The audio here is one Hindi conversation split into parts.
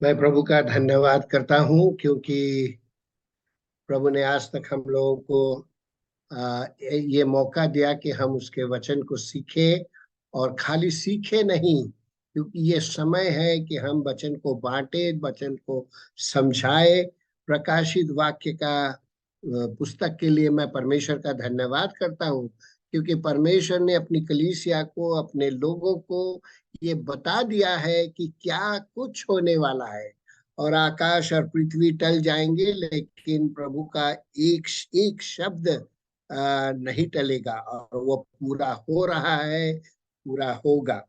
मैं प्रभु का धन्यवाद करता हूँ क्योंकि प्रभु ने आज तक हम लोगों को ये मौका दिया कि हम उसके वचन को सीखें। और खाली सीखे नहीं, क्योंकि ये समय है कि हम वचन को बांटे, वचन को समझाए। प्रकाशित वाक्य का पुस्तक के लिए मैं परमेश्वर का धन्यवाद करता हूँ, क्योंकि परमेश्वर ने अपनी कलीसिया को, अपने लोगों को ये बता दिया है कि क्या कुछ होने वाला है। और आकाश और पृथ्वी टल जाएंगे, लेकिन प्रभु का एक एक शब्द नहीं टलेगा, और वो पूरा हो रहा है, पूरा होगा।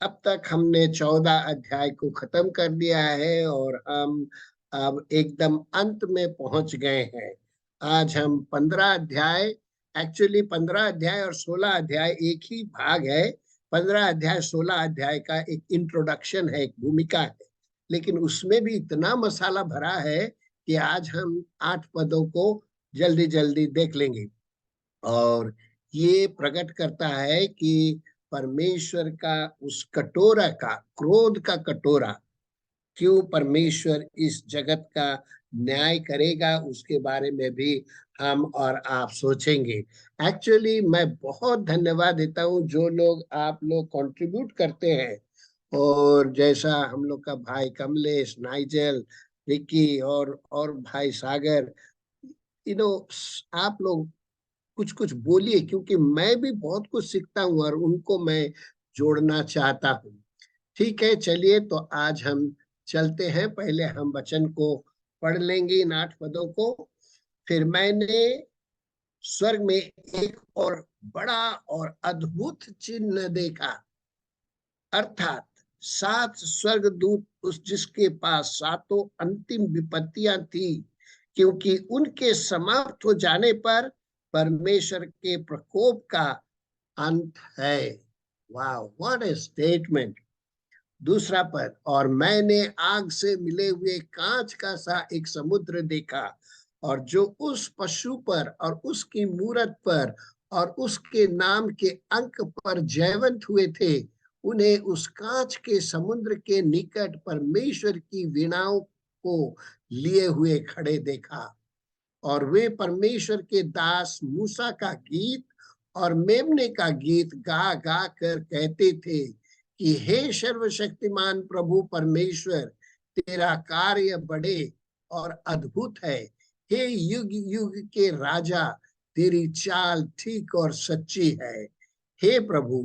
अब तक हमने 14 अध्याय को खत्म कर दिया है और हम अब एकदम अंत में पहुंच गए हैं। आज हम 15 अध्याय, एक्चुअली 15 अध्याय और 16 अध्याय एक ही भाग है। 15 अध्याय 16 अध्याय का एक इंट्रोडक्शन है, एक भूमिका है, लेकिन उसमें भी इतना मसाला भरा है कि आज हम 8 पदों को जल्दी जल्दी देख लेंगे। और ये प्रकट करता है कि परमेश्वर का उस कटोरा का, क्रोध का कटोरा, क्यों परमेश्वर इस जगत का न्याय करेगा, उसके बारे में भी हम और आप सोचेंगे। एक्चुअली मैं बहुत धन्यवाद देता हूँ जो लोग, आप लोग कंट्रीब्यूट करते हैं। और जैसा हम लोग का भाई कमलेश, नाइजल, विक्की और भाई सागर, यू नो, आप लोग कुछ कुछ बोलिए, क्योंकि मैं भी बहुत कुछ सीखता हूँ और उनको मैं जोड़ना चाहता हूँ। ठीक है, चलिए तो आज हम चलते हैं। पहले हम वचन को पढ़ लेंगे, इन 8 पदों को। फिर मैंने स्वर्ग में एक और बड़ा और अद्भुत चिन्ह देखा, अर्थात 7 स्वर्गदूत, उस जिसके पास 7 अंतिम विपत्तियां थी, क्योंकि उनके समाप्त हो जाने पर परमेश्वर के प्रकोप का अंत है। वाह, व्हाट ए स्टेटमेंट। दूसरा पद, और मैंने आग से मिले हुए कांच का सा एक समुद्र देखा, और जो उस पशु पर और उसकी मूरत पर और उसके नाम के अंक पर जयवंत हुए थे, उन्हें उस कांच के समुद्र के निकट परमेश्वर की वीणाओं को लिए हुए खड़े देखा। और वे परमेश्वर के दास मूसा का गीत और मेमने का गीत गा गा कर कहते थे कि हे सर्वशक्तिमान प्रभु परमेश्वर, तेरा कार्य बड़े और अद्भुत है। हे युग युग के राजा, तेरी चाल ठीक और सच्ची है। हे प्रभु,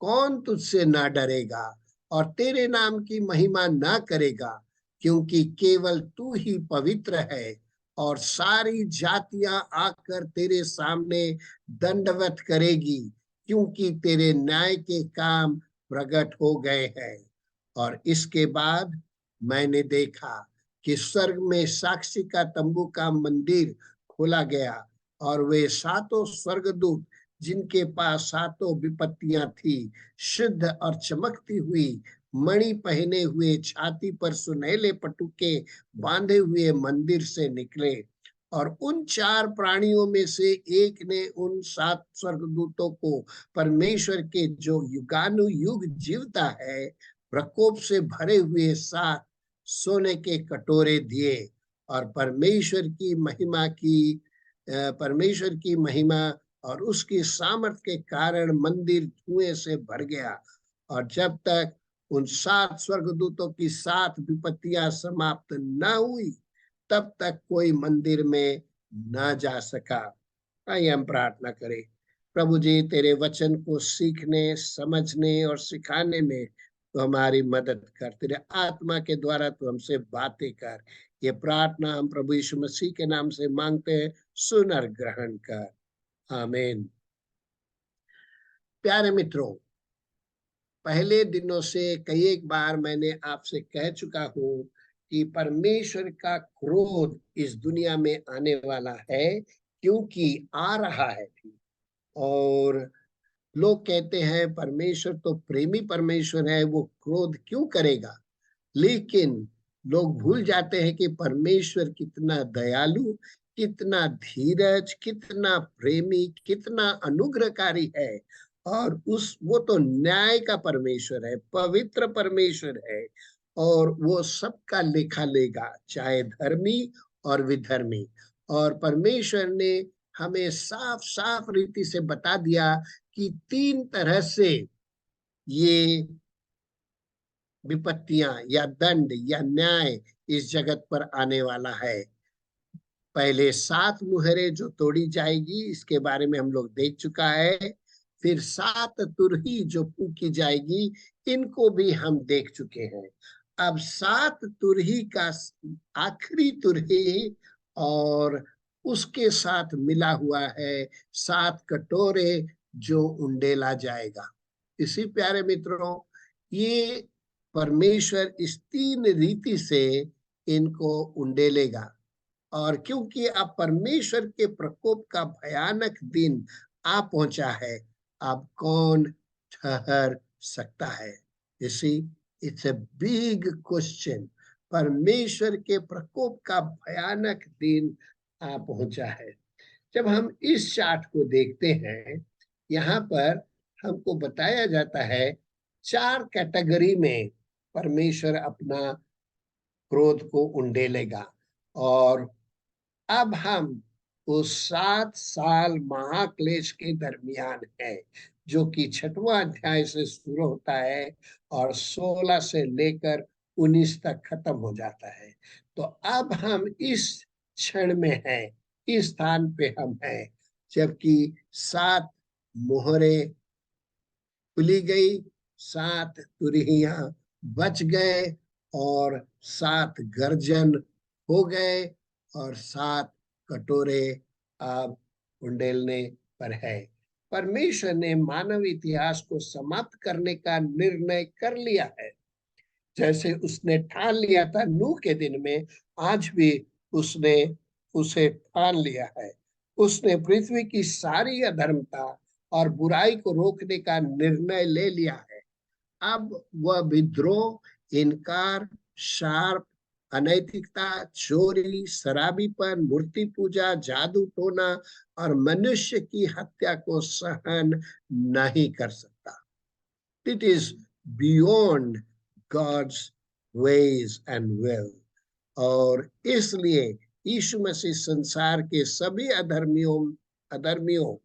कौन तुझसे ना डरेगा और तेरे नाम की महिमा ना करेगा, क्योंकि केवल तू ही पवित्र है, और सारी जातियां आकर तेरे सामने दंडवत करेगी, क्योंकि तेरे न्याय के काम प्रकट हो गए हैं। और इसके बाद मैंने देखा कि स्वर्ग में साक्षी का तंबू का मंदिर खोला गया, और वे 7 स्वर्गदूत, जिनके पास 7 विपत्तियां थी, शुद्ध और चमकती हुई मणि पहने हुए, छाती पर सुनहले पटुके बांधे हुए मंदिर से निकले। और उन 4 प्राणियों में से एक ने उन 7 स्वर्गदूतों को परमेश्वर के, जो युगानुयुग जीवता है, प्रकोप से भरे हुए 7 सोने के कटोरे दिए। और परमेश्वर की महिमा और उसकी सामर्थ के कारण मंदिर धुएं से भर गया। और जब तक उन 7 स्वर्गदूतों की 7 विपत्तियां समाप्त न हुई, तब तक कोई मंदिर में न जा सका। आइए हम प्रार्थना करें। प्रभु जी, तेरे वचन को सीखने, समझने और सिखाने में तो हमारी मदद कर। तेरे आत्मा के द्वारा तो हमसे बातें कर। ये प्रार्थना हम प्रभु यीशु मसीह के नाम से मांगते हैं, सुन और ग्रहण कर। आमीन। प्यारे मित्रों, पहले दिनों से कई एक बार मैंने आपसे कह चुका हूं कि परमेश्वर का क्रोध इस दुनिया में आने वाला है, क्योंकि आ रहा है भी। और लोग कहते हैं परमेश्वर तो प्रेमी परमेश्वर है, वो क्रोध क्यों करेगा। लेकिन लोग भूल जाते हैं कि परमेश्वर कितना दयालु, कितना धीरज, कितना प्रेमी, कितना अनुग्रहकारी है। और वो तो न्याय का परमेश्वर है, पवित्र परमेश्वर है। और वो सबका लेखा लेगा, चाहे धर्मी और विधर्मी। और परमेश्वर ने हमें साफ साफ रीति से बता दिया कि 3 तरह से ये विपत्तियां या दंड या न्याय इस जगत पर आने वाला है। पहले 7 मुहरें जो तोड़ी जाएगी, इसके बारे में हम लोग देख चुका है। फिर 7 तुरही जो फूंकी जाएगी, इनको भी हम देख चुके हैं। अब 7 तुरही का आखिरी तुरही और उसके साथ मिला हुआ है 7 कटोरे जो उंडेला जाएगा। इसी प्यारे मित्रों, ये परमेश्वर इस 3 रीति से इनको उंडेलेगा। और क्योंकि अब परमेश्वर के प्रकोप का भयानक दिन आ पहुंचा है, अब कौन ठहर सकता है? इसी इट्स ए बिग क्वेश्चन। परमेश्वर के प्रकोप का भयानक दिन आ पहुंचा है। जब हम इस चार्ट को देखते हैं, यहाँ पर हमको बताया जाता है 4 कैटेगरी में परमेश्वर अपना क्रोध को उंडेलेगा। और अब हम उस 7 साल महाक्लेश के दरमियान है, जो कि 6वां अध्याय से शुरू होता है और 16 से लेकर 19 तक खत्म हो जाता है। तो अब हम इस क्षण में हैं, इस स्थान पे हम हैं, जबकि 7 मोहरे खुली गई, 7 तुरहियां बच गए और 7 गर्जन हो गए और 7 कटोरे अब उंडेलने पर है। परमेश्वर ने मानव इतिहास को समाप्त करने का निर्णय कर लिया है। जैसे उसने ठान लिया था नूह के दिन में, आज भी उसने उसे ठान लिया है। उसने पृथ्वी की सारी अधर्मता और बुराई को रोकने का निर्णय ले लिया है। अब वह विद्रोह, इनकार, शार्प, अनैतिकता, चोरी, शराबीपन, मूर्ति पूजा, जादू टोना और मनुष्य की हत्या को सहन नहीं कर सकता। It is beyond God's ways and will. और इसलिए यीशु मसीह संसार के सभी अधर्मियों,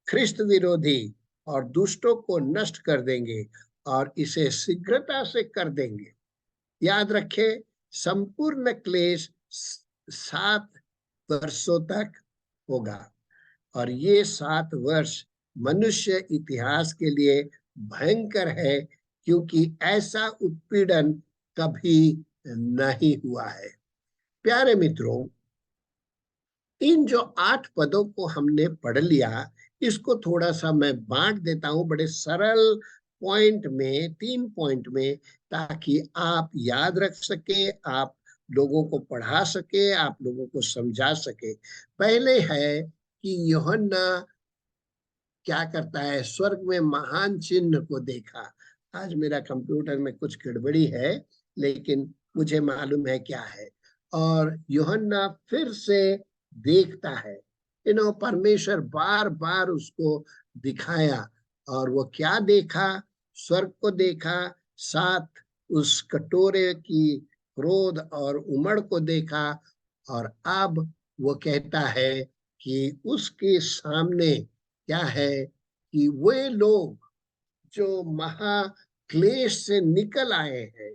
ख्रिस्त विरोधी और दुष्टों को नष्ट कर देंगे और इसे शीघ्रता से कर देंगे। याद रखें, संपूर्ण क्लेश 7 वर्षों तक होगा और ये 7 वर्ष मनुष्य इतिहास के लिए भयंकर है, क्योंकि ऐसा उत्पीड़न कभी नहीं हुआ है। प्यारे मित्रों, इन जो 8 पदों को हमने पढ़ लिया, इसको थोड़ा सा मैं बांट देता हूं बड़े सरल पॉइंट में, 3 पॉइंट में, ताकि आप याद रख सके, आप लोगों को पढ़ा सके, आप लोगों को समझा सके। पहले है कि यूहन्ना क्या करता है, स्वर्ग में महान चिन्ह को देखा। आज मेरा कंप्यूटर में कुछ गड़बड़ी है, लेकिन मुझे मालूम है क्या है। और यूहन्ना फिर से देखता है, परमेश्वर बार बार उसको दिखाया। और वो क्या देखा? स्वर्ग को देखा, साथ उस कटोरे की क्रोध और उमड़ को देखा। और अब वो कहता है कि उसके सामने क्या है, कि वे लोग जो महाक्लेश से निकल आए हैं,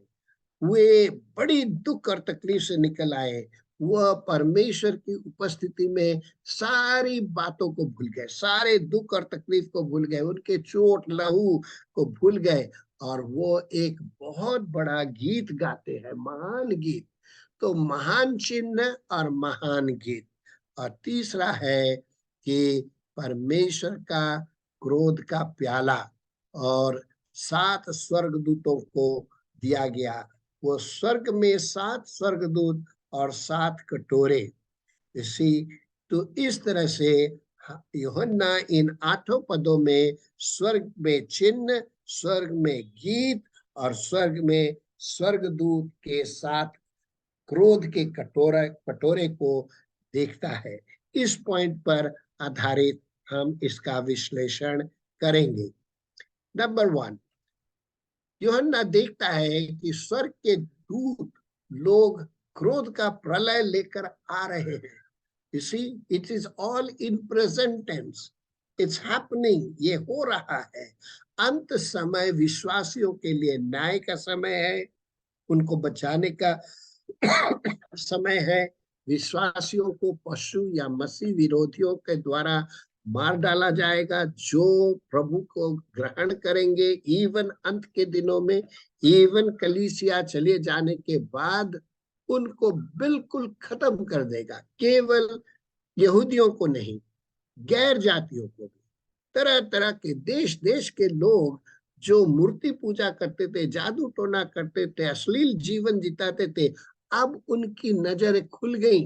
वे बड़ी दुख और तकलीफ से निकल आए, वह परमेश्वर की उपस्थिति में सारी बातों को भूल गए, सारे दुख और तकलीफ को भूल गए, उनके चोट लहू को भूल गए और वो एक बहुत बड़ा गीत गाते हैं, महान गीत। तो महान चिन्ह और महान गीत। और तीसरा है कि परमेश्वर का क्रोध का प्याला और 7 स्वर्गदूतों को दिया गया। वो स्वर्ग में 7 स्वर्गदूत और 7 कटोरे। इसी तो इस तरह से यूहन्ना इन 8 पदों में स्वर्ग में चिन्ह, स्वर्ग में गीत और स्वर्ग में स्वर्गदूत के साथ क्रोध के कटोरे को देखता है। इस पॉइंट पर आधारित हम इसका विश्लेषण करेंगे। नंबर 1, यूहन्ना देखता है कि स्वर्ग के दूत लोग क्रोध का प्रलय लेकर आ रहे हैं। You see, it is all in present tense. It's happening. ये हो रहा है। अंत समय विश्वासियों के लिए न्याय का समय है, उनको बचाने का समय है। विश्वासियों को पशु या मसीह विरोधियों के द्वारा मार डाला जाएगा। जो प्रभु को ग्रहण करेंगे इवन अंत के दिनों में, इवन कलीसिया चले जाने के बाद, उनको बिल्कुल खत्म कर देगा। केवल यहूदियों को नहीं, गैर जातियों को भी। तरह तरह के देश देश के लोग जो मूर्ति पूजा करते थे, जादू टोना करते थे, अश्लील जीवन जिताते थे, अब उनकी नजरें खुल गई।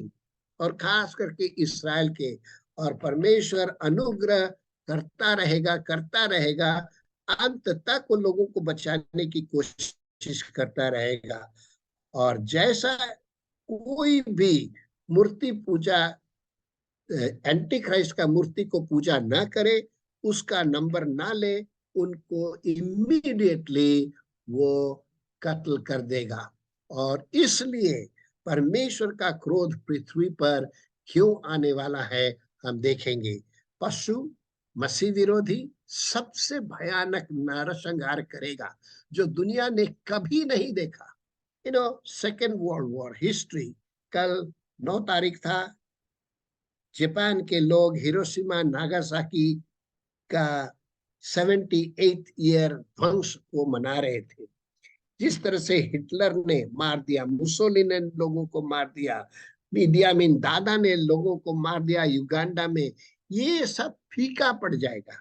और खास करके इस्राएल के। और परमेश्वर अनुग्रह करता रहेगा। अंत तक उन लोगों को बचाने की कोशिश करता रहेगा। और जैसा कोई भी मूर्ति पूजा, एंटी क्राइस्ट का मूर्ति को पूजा ना करे, उसका नंबर ना ले, उनको इमीडिएटली वो कत्ल कर देगा। और इसलिए परमेश्वर का क्रोध पृथ्वी पर क्यों आने वाला है, हम देखेंगे। पशु मसीह विरोधी सबसे भयानक नरसंहार करेगा जो दुनिया ने कभी नहीं देखा। सेकेंड वर्ल्ड वॉर हिस्ट्री, कल 9 तारीख था, जापान के लोग हिरोशिमा नागासाकी का 78th ईयर ध्वंस को मना रहे थे। जिस तरह से हिटलर ने मार दिया, मुसोलिनी ने लोगों को मार दिया, मीडियामिन दादा ने लोगों को मार दिया युगांडा में, ये सब फीका पड़ जाएगा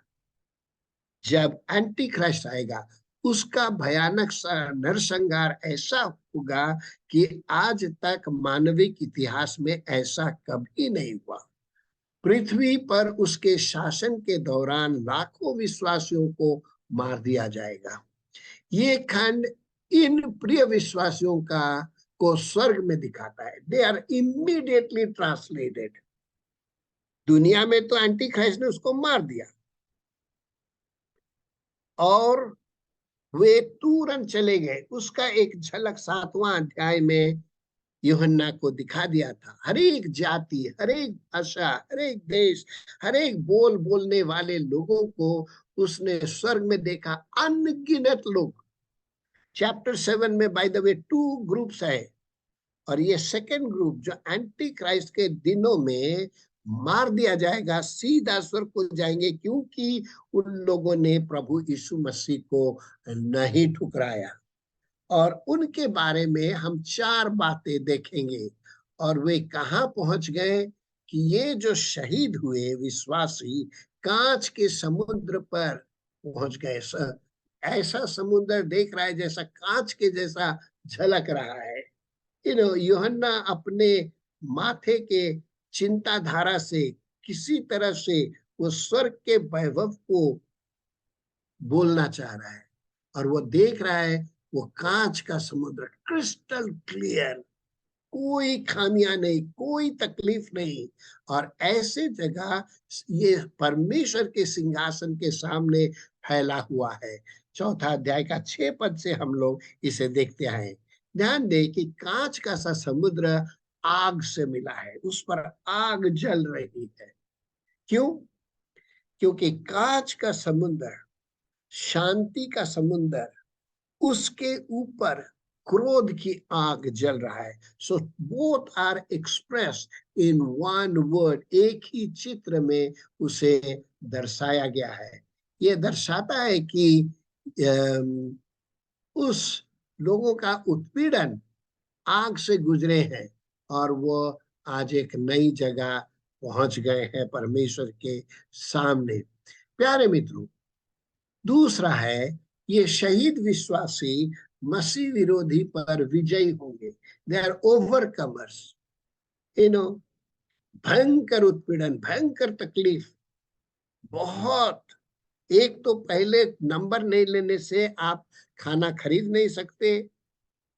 जब एंटी क्राइस्ट आएगा। उसका भयानक नरसंहार ऐसा होगा कि आज तक मानविक इतिहास में ऐसा कभी नहीं हुआ। पृथ्वी पर उसके शासन के दौरान लाखों विश्वासियों को मार दिया जाएगा। ये खंड इन प्रिय विश्वासियों को स्वर्ग में दिखाता है। They are immediately translated. दुनिया में तो एंटी क्राइस्ट ने उसको मार दिया और वे तुरंत चले गए। उसका एक झलक 7वां अध्याय में यूहन्ना को दिखा दिया था। हर एक जाति, हर एक भाषा, हर एक देश, हर एक बोलने वाले लोगों को उसने स्वर्ग में देखा, अनगिनत लोग। चैप्टर 7 में बाय द वे 2 ग्रुप्स है, और ये सेकेंड ग्रुप जो एंटी क्राइस्ट के दिनों में मार दिया जाएगा, सीधा स्वर्ग को जाएंगे, क्योंकि उन लोगों ने प्रभु यीशु मसीह को नहीं ठुकराया। और उनके बारे में हम 4 बातें देखेंगे। और वे कहां पहुंच गए कि ये जो शहीद हुए विश्वासी कांच के समुद्र पर पहुंच गए। ऐसा समुद्र देख रहा है जैसा कांच के जैसा झलक रहा है। यूहन्ना अपने माथे के चिंता धारा से किसी तरह से वो स्वर्ग के वैभव को बोलना चाह रहा है। और वो देख रहा है वो कांच का समुद्र, क्रिस्टल क्लियर, कोई खामियां नहीं, कोई तकलीफ नहीं। और ऐसे जगह ये परमेश्वर के सिंहासन के सामने फैला हुआ है। 4था अध्याय का 6 पद से हम लोग इसे देखते हैं। ध्यान दे कि कांच का सा समुद्र आग से मिला है, उस पर आग जल रही है। क्यों? क्योंकि कांच का समुद्र, शांति का समुद्र, उसके ऊपर क्रोध की आग जल रहा है। So both are express in one word, एक ही चित्र में उसे दर्शाया गया है। यह दर्शाता है कि उस लोगों का उत्पीड़न आग से गुजरे हैं और वो आज एक नई जगह पहुंच गए हैं परमेश्वर के सामने। प्यारे मित्रों, दूसरा है ये शहीद विश्वासी मसीह विरोधी पर विजयी होंगे। They are overcomers. भयंकर उत्पीड़न, भयंकर तकलीफ, बहुत। एक तो पहले नंबर नहीं लेने से आप खाना खरीद नहीं सकते,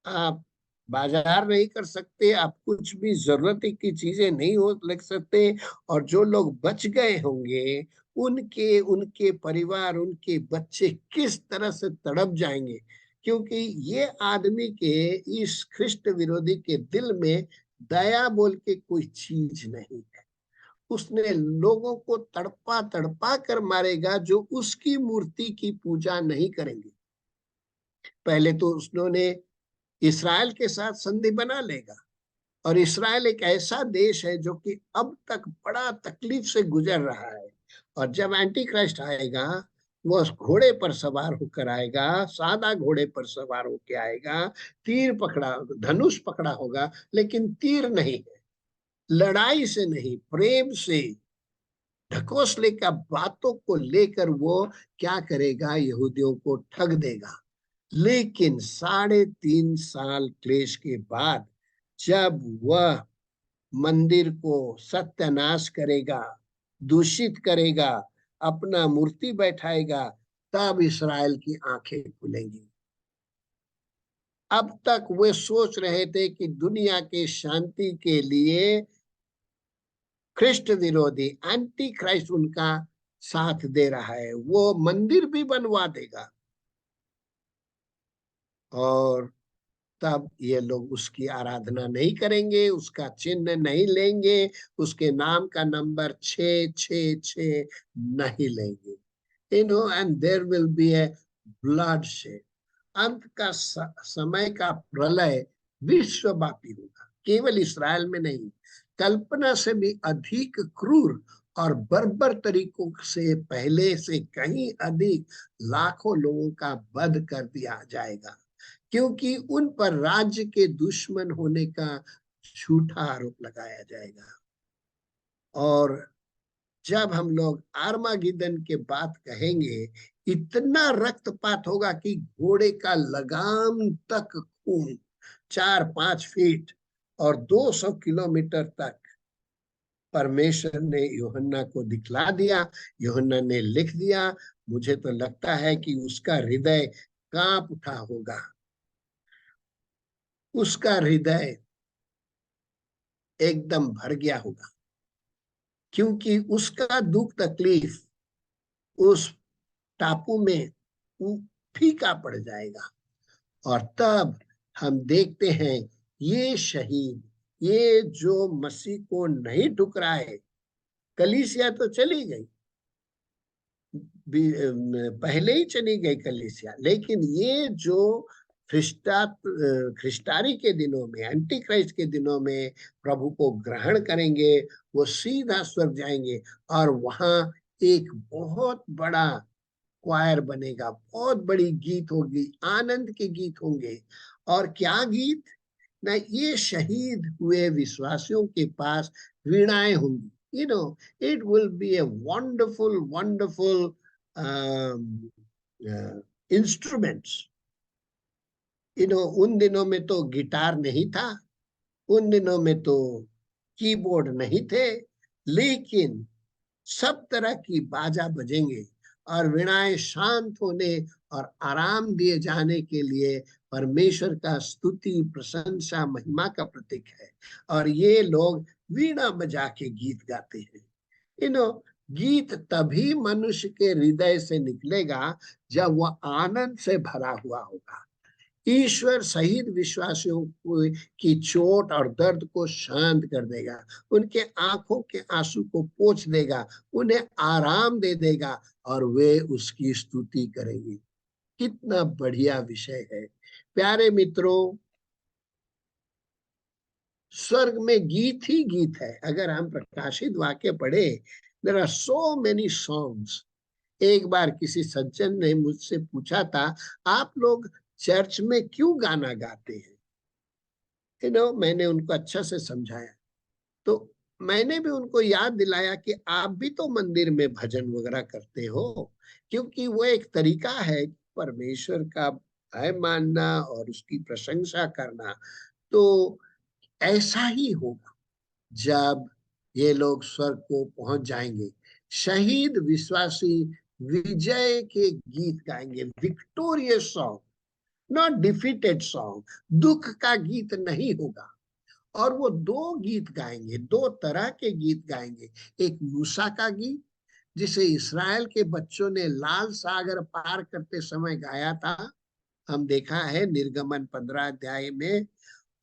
आप बाजार नहीं कर सकते, आप कुछ भी जरूरत की चीजें नहीं हो लग सकते। और जो लोग बच गए होंगे, उनके परिवार, उनके बच्चे किस तरह से तड़प जाएंगे, क्योंकि ये आदमी के, इस ख्रिस्त विरोधी के दिल में दया बोल के कोई चीज नहीं है। उसने लोगों को तड़पा तड़पा कर मारेगा जो उसकी मूर्ति की पूजा नहीं करेंगे। पहले तो उन्होंने इसराइल के साथ संधि बना लेगा, और इसराइल एक ऐसा देश है जो कि अब तक बड़ा तकलीफ से गुजर रहा है। और जब एंटी क्राइस्ट आएगा, वो घोड़े पर सवार होकर आएगा, सादा घोड़े पर सवार होकर आएगा, तीर पकड़ा, धनुष पकड़ा होगा, लेकिन तीर नहीं है। लड़ाई से नहीं, प्रेम से, ढकोसले का बातों को लेकर वो क्या करेगा, यहूदियों को ठग देगा। लेकिन 3.5 साल क्लेश के बाद जब वह मंदिर को सत्यानाश करेगा, दूषित करेगा, अपना मूर्ति बैठाएगा, तब इसराइल की आंखें खुलेंगी। अब तक वे सोच रहे थे कि दुनिया के शांति के लिए ख्रिस्ट विरोधी एंटी क्राइस्ट उनका साथ दे रहा है, वो मंदिर भी बनवा देगा, और तब ये लोग उसकी आराधना नहीं करेंगे, उसका चिन्ह नहीं लेंगे, उसके नाम का नंबर 666 नहीं लेंगे। And there will be a bloodshed. अंत का समय का प्रलय विश्वव्यापी होगा, केवल इसराइल में नहीं, कल्पना से भी अधिक क्रूर और बर्बर तरीकों से पहले से कहीं अधिक लाखों लोगों का वध कर दिया जाएगा, क्योंकि उन पर राज्य के दुश्मन होने का झूठा आरोप लगाया जाएगा। और जब हम लोग आर्मागिदन के बात कहेंगे, इतना रक्तपात होगा कि घोड़े का लगाम तक खून, 4-5 फीट और 200 किलोमीटर तक परमेश्वर ने यूहन्ना को दिखला दिया। यूहन्ना ने लिख दिया। मुझे तो लगता है कि उसका हृदय कांप उठा होगा, उसका हृदय एकदम भर गया होगा, क्योंकि उसका दुख तकलीफ उस टापू में फीका पड़ जाएगा। और तब हम देखते हैं ये शहीद, ये जो मसीह को नहीं ठुकराए, कलीसिया तो चली गई, पहले ही चली गई कलीसिया, लेकिन ये जो ख्रिस्टारी के दिनों में, एंटी क्राइस्ट के दिनों में प्रभु को ग्रहण करेंगे, वो सीधा स्वर्ग जाएंगे, और वहां एक बहुत बड़ा क्वायर बनेगा, बहुत बड़ी गीत होगी, आनंद के गीत होंगे। और क्या गीत? ना, ये शहीद हुए विश्वासियों के पास वीणाएं होंगी। It will be a wonderful wonderful instruments. उन दिनों में तो गिटार नहीं था, उन दिनों में तो कीबोर्ड नहीं थे, लेकिन सब तरह की बाजा बजेंगे, और वीणाएं शांत होने और आराम दिए जाने के लिए परमेश्वर का स्तुति, प्रशंसा, महिमा का प्रतीक है। और ये लोग वीणा बजा के गीत गाते हैं। गीत तभी मनुष्य के हृदय से निकलेगा जब वह आनंद से भरा हुआ होगा। ईश्वर शहीद विश्वासियों की चोट और दर्द को शांत कर देगा, उनके आंखों के आंसू को पोंछ देगा, उन्हें आराम दे देगा, और वे उसकी स्तुति करेंगे। कितना बढ़िया विषय है प्यारे मित्रों। स्वर्ग में गीत ही गीत है। अगर हम प्रकाशित वाक्य पढ़े, there are so many songs. एक बार किसी सज्जन ने मुझसे पूछा था, आप लोग चर्च में क्यों गाना गाते हैं? मैंने उनको अच्छा से समझाया, तो मैंने भी उनको याद दिलाया कि आप भी तो मंदिर में भजन वगैरह करते हो, क्योंकि वो एक तरीका है परमेश्वर का भय मानना और उसकी प्रशंसा करना। तो ऐसा ही होगा जब ये लोग स्वर्ग को पहुंच जाएंगे। शहीद विश्वासी विजय के गीत गाएंगे, victorious song, not defeated song. दुख का गीत नहीं होगा। और वो 2 गीत गाएंगे, 2 तरह के गीत गाएंगे। एक मूसा का गीत, जिसे इस्राएल के बच्चों ने लाल सागर पार करते समय गाया था, हम देखा है निर्गमन 15 अध्याय में।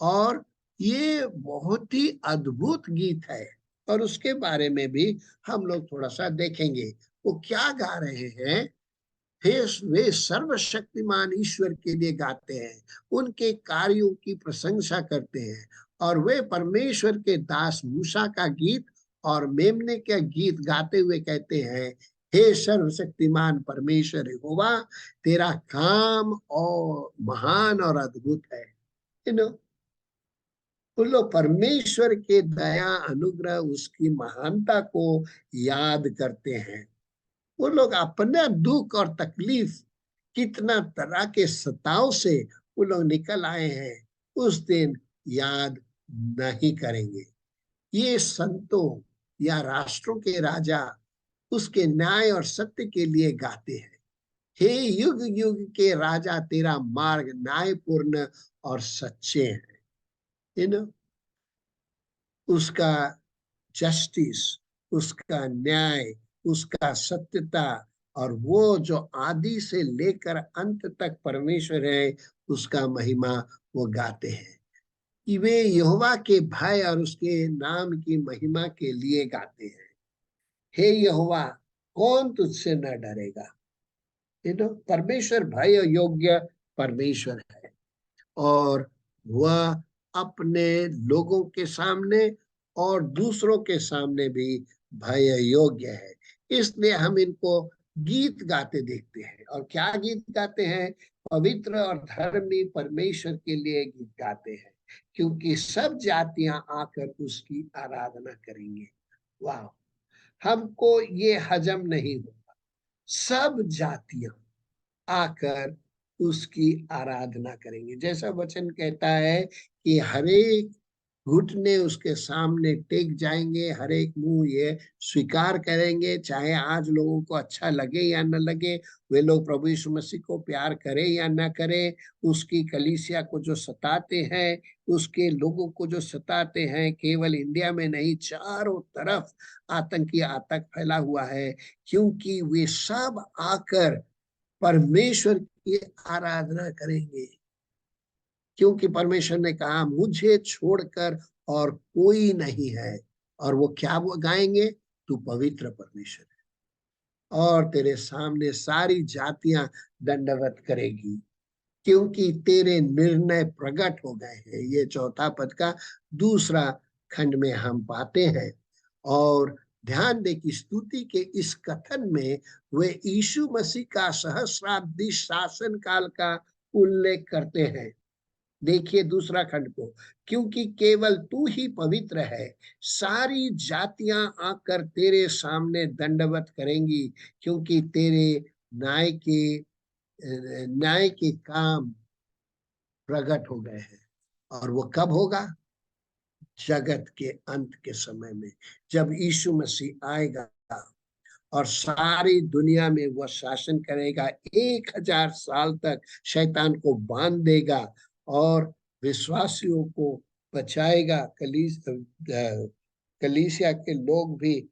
और ये बहुत ही अद्भुत गीत है, और उसके बारे में भी हम लोग थोड़ा सा देखेंगे। वो क्या गा रहे हैं? वे सर्वशक्तिमान ईश्वर के लिए गाते हैं, उनके कार्यों की प्रशंसा करते हैं, और वे परमेश्वर के दास मूसा का गीत और मेमने का गीत गाते हुए कहते हैं, हे सर्वशक्तिमान परमेश्वर यहोवा, तेरा काम और महान और अद्भुत है। यू नो, उन लोग परमेश्वर के दया अनुग्रह उसकी महानता को याद करते हैं। वो लोग अपना दुख और तकलीफ, कितना तरह के सताव से वो लोग निकल आए हैं, उस दिन याद नहीं करेंगे। ये संतों या राष्ट्रों के राजा उसके न्याय और सत्य के लिए गाते हैं। हे युग युग के राजा, तेरा मार्ग न्यायपूर्ण और सच्चे हैं। यू नो, उसका जस्टिस, उसका न्याय, उसका सत्यता, और वो जो आदि से लेकर अंत तक परमेश्वर है, उसका महिमा वो गाते हैं। कि वे यहोवा के भय और उसके नाम की महिमा के लिए गाते हैं। हे यहोवा, कौन तुझसे न डरेगा? परमेश्वर भय योग्य परमेश्वर है, और वह अपने लोगों के सामने और दूसरों के सामने भी भय योग्य है। इसलिए हम इनको गीत गाते देखते हैं। और क्या गीत गाते हैं? पवित्र और धर्मी परमेश्वर के लिए गीत गाते हैं, क्योंकि सब जातियां आकर उसकी आराधना करेंगे। वाह, हमको ये हजम नहीं होगा। सब जातियां आकर उसकी आराधना करेंगे। जैसा वचन कहता है कि हरेक घुटने उसके सामने टेक जाएंगे, हरेक मुंह ये स्वीकार करेंगे, चाहे आज लोगों को अच्छा लगे या न लगे, वे लोग प्रभु यीशु मसीह को प्यार करें या न करें, उसकी कलीसिया को जो सताते हैं, उसके लोगों को जो सताते हैं, केवल इंडिया में नहीं, चारों तरफ आतंकी आतंक फैला हुआ है, क्योंकि वे सब आकर परमेश्वर की आराधना करेंगे। क्योंकि परमेश्वर ने कहा, मुझे छोड़कर और कोई नहीं है। और वो क्या वो गाएंगे? तू पवित्र परमेश्वर है, और तेरे सामने सारी जातियां दंडवत करेगी, क्योंकि तेरे निर्णय प्रकट हो गए हैं। ये चौथा पद का दूसरा खंड में हम पाते हैं। और ध्यान दे कि स्तुति के इस कथन में वे यीशु मसीह का सहस्राब्दी शासन काल का उल्लेख करते हैं। देखिए दूसरा खंड को, क्योंकि केवल तू ही पवित्र है, सारी जातियां आकर तेरे सामने दंडवत करेंगी, क्योंकि तेरे न्याय के काम प्रकट हो गए हैं। और वो कब होगा? जगत के अंत के समय में, जब यीशु मसीह आएगा और सारी दुनिया में वह शासन करेगा। 1000 साल तक शैतान को बांध देगा और विश्वासियों को बचाएगा। कलीसिया के लोग भी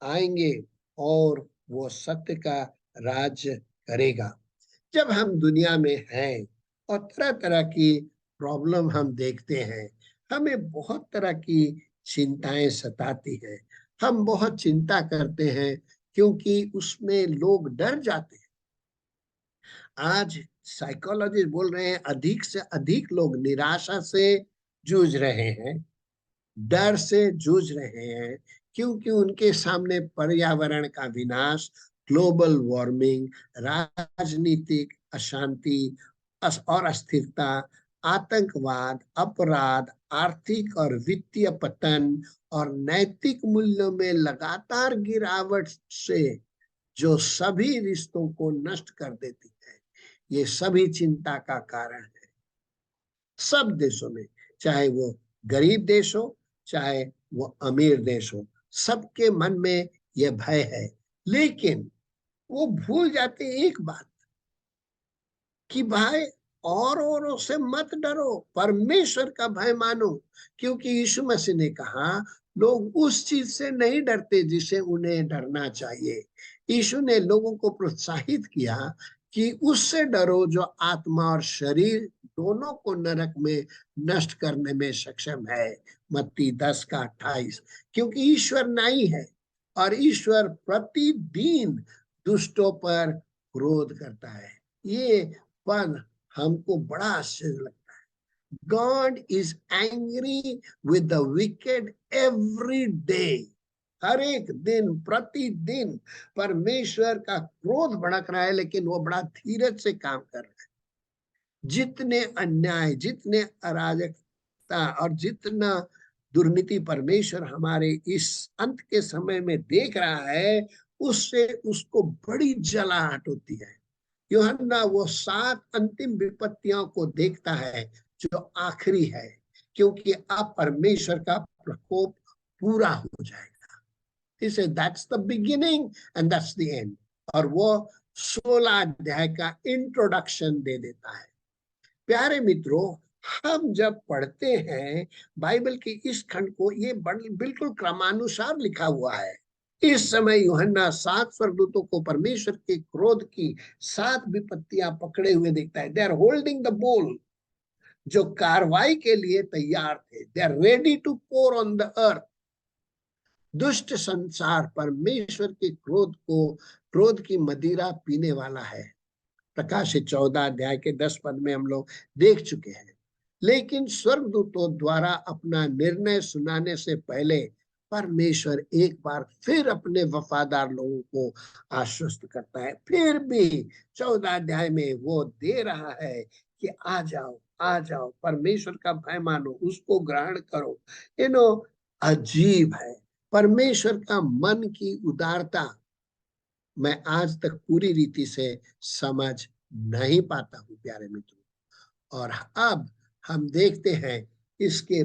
आएंगे और वो सत्य का राज्य करेगा। जब हम दुनिया में हैं और तरह तरह की प्रॉब्लम हम देखते हैं, हमें बहुत तरह की चिंताएं सताती हैं, हम बहुत चिंता करते हैं, क्योंकि उसमें लोग डर जाते हैं। आज साइकोलॉजिस्ट बोल रहे हैं, अधिक से अधिक लोग निराशा से जूझ रहे हैं, डर से जूझ रहे हैं, क्योंकि उनके सामने पर्यावरण का विनाश, ग्लोबल वार्मिंग, राजनीतिक अशांति और अस्थिरता, आतंकवाद, अपराध, आर्थिक और वित्तीय पतन और नैतिक मूल्यों में लगातार गिरावट से जो सभी रिश्तों को नष्ट कर देती है, ये सभी चिंता का कारण है। सब देशों में, चाहे वो गरीब देश हो, चाहे वो अमीर देश हो, सबके मन में यह भय है। लेकिन वो भूल जाते एक बात, कि भाई औरों से मत डरो, परमेश्वर का भय मानो। क्योंकि यीशु मसीह ने कहा, लोग उस चीज से नहीं डरते जिसे उन्हें डरना चाहिए। यीशु ने लोगों को प्रोत्साहित किया कि उससे डरो जो आत्मा और शरीर दोनों को नरक में नष्ट करने में सक्षम है। मत्ती 10 का 28। क्योंकि ईश्वर न्यायी है और ईश्वर प्रतिदिन दुष्टों पर क्रोध करता है। ये पद हमको बड़ा आश्चर्य लगता है। God is angry with the wicked every day. हर एक दिन, प्रतिदिन परमेश्वर का क्रोध भड़क रहा है, लेकिन वो बड़ा धीरज से काम कर रहा है। जितने अन्याय, जितने अराजकता और जितना दुर्नीति परमेश्वर हमारे इस अंत के समय में देख रहा है, उससे उसको बड़ी जलाहट होती है। यूहन्ना वो 7 अंतिम विपत्तियों को देखता है जो आखिरी है, क्योंकि अब परमेश्वर का प्रकोप पूरा हो जाएगा। He said that's the beginning and that's the end। और वो 16 अध्याय का इंट्रोडक्शन दे देता है। प्यारे मित्रों, हम जब पढ़ते हैं बाइबल के इस खंड को, ये बिल्कुल क्रमानुसार लिखा हुआ है। इस समय यूहन्ना 7 स्वर्गदूतों को परमेश्वर के क्रोध की 7 विपत्तियां पकड़े हुए देखता है। दे आर होल्डिंग द बोल, जो कार्रवाई के लिए तैयार थे। They are ready to pour on the earth. दुष्ट संसार परमेश्वर के क्रोध की मदिरा पीने वाला है। प्रकाशित 14 अध्याय के 10 पद में हम लोग देख चुके हैं। लेकिन स्वर्गदूतों द्वारा अपना निर्णय सुनाने से पहले परमेश्वर एक बार फिर अपने वफादार लोगों को आश्वस्त करता है। फिर भी 14 अध्याय में वो दे रहा है कि आ जाओ, आ जाओ, परमेश्वर का भय मानो, उसको ग्रहण करो। अजीब है परमेश्वर का मन की उदारता। मैं आज तक पूरी रीति से समझ नहीं पाता हूं प्यारे मित्रों। और अब हम देखते हैं इसके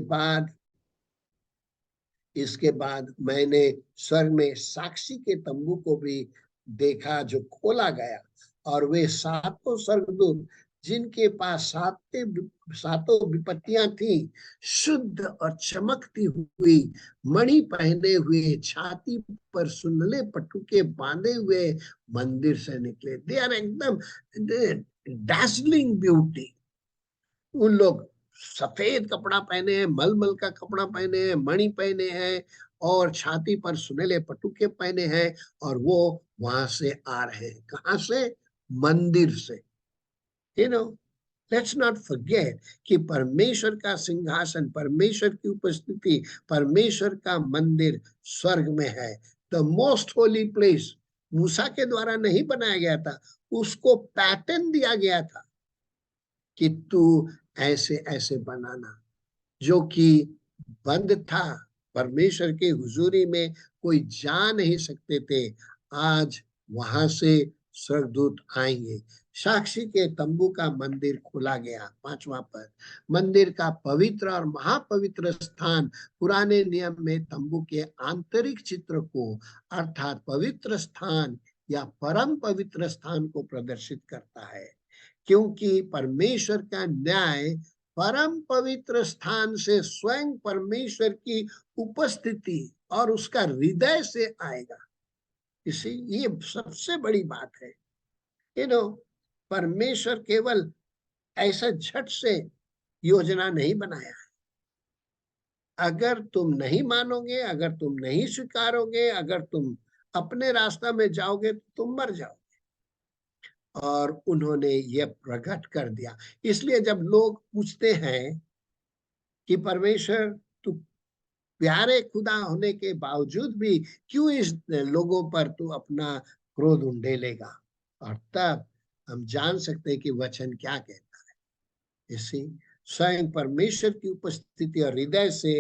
बाद मैंने स्वर्ग में साक्षी के तंबू को भी देखा जो खोला गया, और वे 7 स्वर्गदूत जिनके पास 7 विपत्तियां थी, शुद्ध और चमकती हुई मणि पहने हुए, छाती पर सुनहले पटुके बांधे हुए मंदिर से निकले। दे आर एकदम डैज़लिंग ब्यूटी। उन लोग सफेद कपड़ा पहने हैं, मलमल का कपड़ा पहने हैं, मणि पहने हैं और छाती पर सुनहले पटुके पहने हैं, और वो वहां से आ रहे हैं। कहां से? मंदिर से। You know, let's not forget कि परमेश्वर का सिंहासन, परमेश्वर की उपस्थिति, परमेश्वर का मंदिर स्वर्ग में है। द मोस्ट होली प्लेस मूसा के द्वारा नहीं बनाया गया था, उसको पैटर्न दिया गया था कि तू ऐसे ऐसे बनाना, जो कि बंद था। परमेश्वर के हुजूरी में कोई जा नहीं सकते थे। आज वहां से स्वर्गदूत आएंगे। साक्षी के तंबू का मंदिर खोला गया। 5वां पद, मंदिर का पवित्र और महापवित्र स्थान पुराने नियम में तंबू के आंतरिक चित्र को, अर्थात पवित्र स्थान या परम पवित्र स्थान को प्रदर्शित करता है, क्योंकि परमेश्वर का न्याय परम पवित्र स्थान से स्वयं परमेश्वर की उपस्थिति और उसका हृदय से आएगा। इसी ये सबसे बड़ी बात है। परमेश्वर केवल ऐसा झट से योजना नहीं बनाया है। अगर तुम नहीं मानोगे, अगर तुम नहीं स्वीकारोगे, अगर तुम अपने रास्ता में जाओगे तो तुम मर जाओगे। और उन्होंने ये प्रकट कर दिया। इसलिए जब लोग पूछते हैं कि परमेश्वर, तू प्यारे खुदा होने के बावजूद भी क्यों इस लोगों पर तू अपना क्रोध उंडेलेगा, और तब हम जान सकते हैं कि वचन क्या कहता है। इसी स्वयं परमेश्वर की उपस्थिति और हृदय से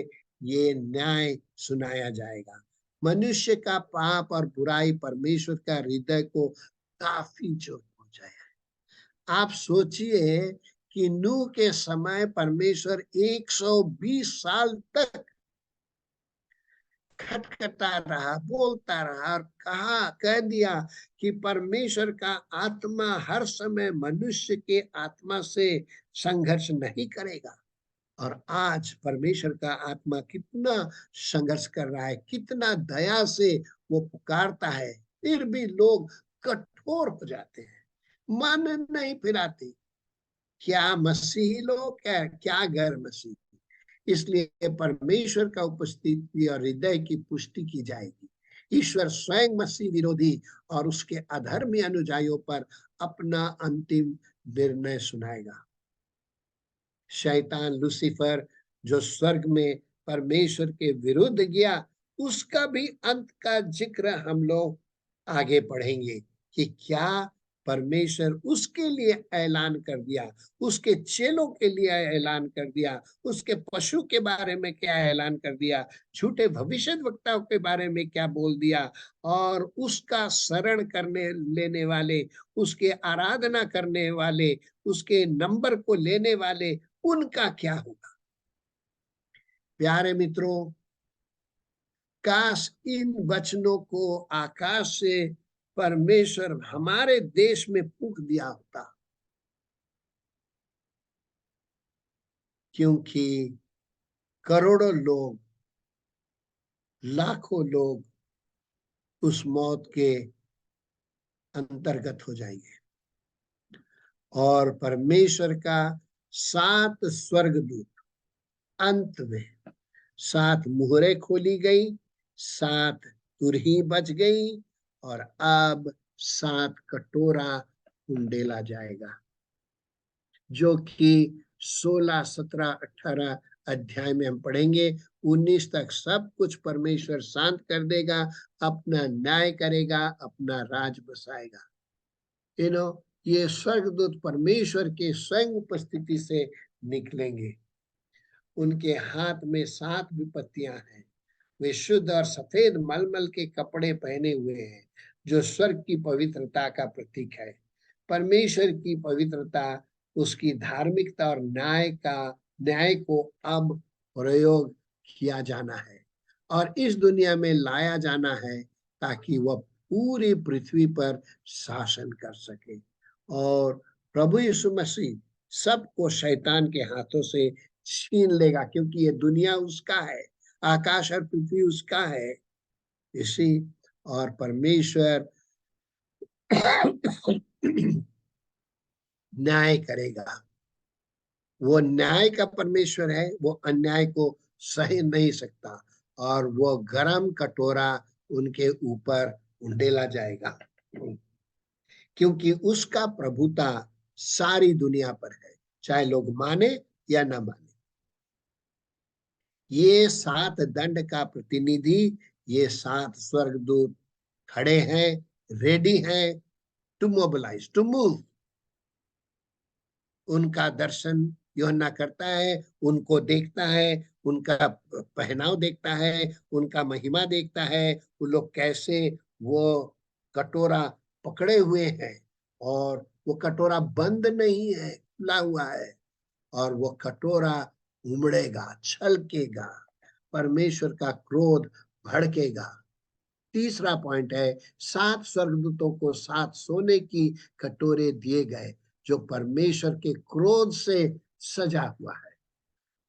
ये न्याय सुनाया जाएगा। मनुष्य का पाप और बुराई परमेश्वर का हृदय को काफी चोट पहुंचाया। आप सोचिए कि नूह के समय परमेश्वर 120 साल तक खटखटा रहा, बोलता रहा, और कह दिया कि परमेश्वर का आत्मा हर समय मनुष्य के आत्मा से संघर्ष नहीं करेगा। और आज परमेश्वर का आत्मा कितना संघर्ष कर रहा है, कितना दया से वो पुकारता है, फिर भी लोग कठोर हो जाते हैं। मन नहीं फिराती। क्या मसीही लोग, क्या क्या गैर मसीही। इसलिए परमेश्वर का उपस्थिति और हृदय की पुष्टि की जाएगी। ईश्वर स्वयं मसीह विरोधी और उसके अधर्मी अनुयायियों पर अपना अंतिम निर्णय सुनाएगा। शैतान लूसीफर जो स्वर्ग में परमेश्वर के विरुद्ध गया, उसका भी अंत का जिक्र हम लोग आगे पढ़ेंगे कि क्या परमेश्वर उसके लिए ऐलान कर दिया, उसके चेलों के लिए ऐलान कर दिया, उसके पशु के बारे में क्या ऐलान कर दिया, झूठे भविष्यद्वक्ताओं के बारे में क्या बोल दिया, और उसका शरण करने लेने वाले, उसके आराधना करने वाले, उसके नंबर को लेने वाले, उनका क्या होगा। प्यारे मित्रों, काश इन वचनों को आकाश से परमेश्वर हमारे देश में फूंक दिया होता, क्योंकि करोड़ों लोग, लाखों लोग उस मौत के अंतर्गत हो जाएंगे और परमेश्वर का 7 स्वर्गदूत, अंत में 7 मुहरें खोली गई, 7 तुरही बज गई और अब 7 कटोरा उंडेला जाएगा, जो कि 16, 17, 18 अध्याय में हम पढ़ेंगे। 19 तक सब कुछ परमेश्वर शांत कर देगा, अपना न्याय करेगा, अपना राज बसाएगा। ये स्वर्गदूत परमेश्वर के स्वयं उपस्थिति से निकलेंगे। उनके हाथ में 7 विपत्तियां हैं। वे शुद्ध और सफेद मलमल के कपड़े पहने हुए हैं, जो स्वर्ग की पवित्रता का प्रतीक है। परमेश्वर की पवित्रता, उसकी धार्मिकता और न्याय को अब प्रयोग किया जाना है और इस दुनिया में लाया जाना है, ताकि वह पूरी पृथ्वी पर शासन कर सके। और प्रभु यीशु मसीह सबको शैतान के हाथों से छीन लेगा, क्योंकि ये दुनिया उसका है, आकाश और पृथ्वी उसका है। इसी और परमेश्वर न्याय करेगा। वो न्याय का परमेश्वर है, वो अन्याय को सह नहीं सकता और वो गरम कटोरा उनके ऊपर उंडेला जाएगा, क्योंकि उसका प्रभुता सारी दुनिया पर है, चाहे लोग माने या ना माने। ये 7 दंड का प्रतिनिधि, ये 7 स्वर्गदूत खड़े हैं, रेडी हैं टू मोबिलाइज, टू मूव। उनका दर्शन यूहन्ना करता है, उनको देखता है, उनका पहनाव देखता है, उनका महिमा देखता है, वो लोग कैसे वो कटोरा पकड़े हुए हैं और वो कटोरा बंद नहीं है, खुला हुआ है और वो कटोरा उमड़ेगा, छलकेगा, परमेश्वर का क्रोध भड़केगा। तीसरा पॉइंट है, 7 स्वर्गदूतों को 7 सोने की कटोरे दिए गए, जो परमेश्वर के क्रोध से सजा हुआ है।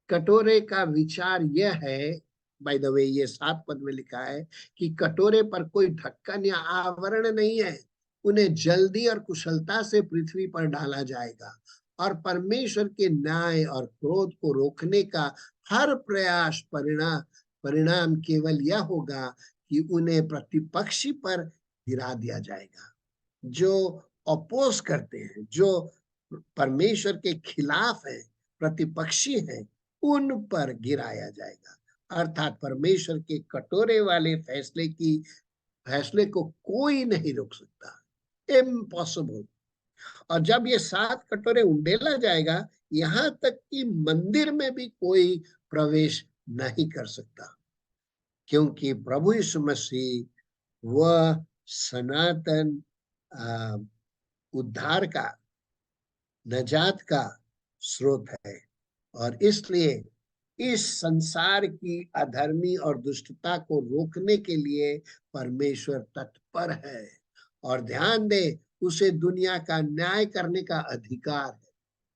कटोरे का विचार यह है, बाय द वे ये 7 पद में लिखा है कि कटोरे पर कोई ढक्कन या आवरण नहीं है। उन्हें जल्दी और कुशलता से पृथ्वी पर डाला जाएगा और परमेश्वर के न्याय और क्रोध को रोकने का हर प्रयास परिणाम केवल यह होगा कि उन्हें प्रतिपक्षी पर गिरा दिया जाएगा। जो अपोज करते हैं, जो परमेश्वर के खिलाफ है, प्रतिपक्षी है, उन पर गिराया जाएगा। अर्थात परमेश्वर के कटोरे वाले फैसले को कोई नहीं रोक सकता, इम्पॉसिबल। और जब ये 7 कटोरे उंडेला जाएगा, यहां तक कि मंदिर में भी कोई प्रवेश नहीं कर सकता, क्योंकि प्रभु यीशु मसीह वह सनातन उद्धार का, नजात का स्रोत है। और इसलिए इस संसार की अधर्मी और दुष्टता को रोकने के लिए परमेश्वर तत्पर है। और ध्यान दे, उसे दुनिया का न्याय करने का अधिकार है।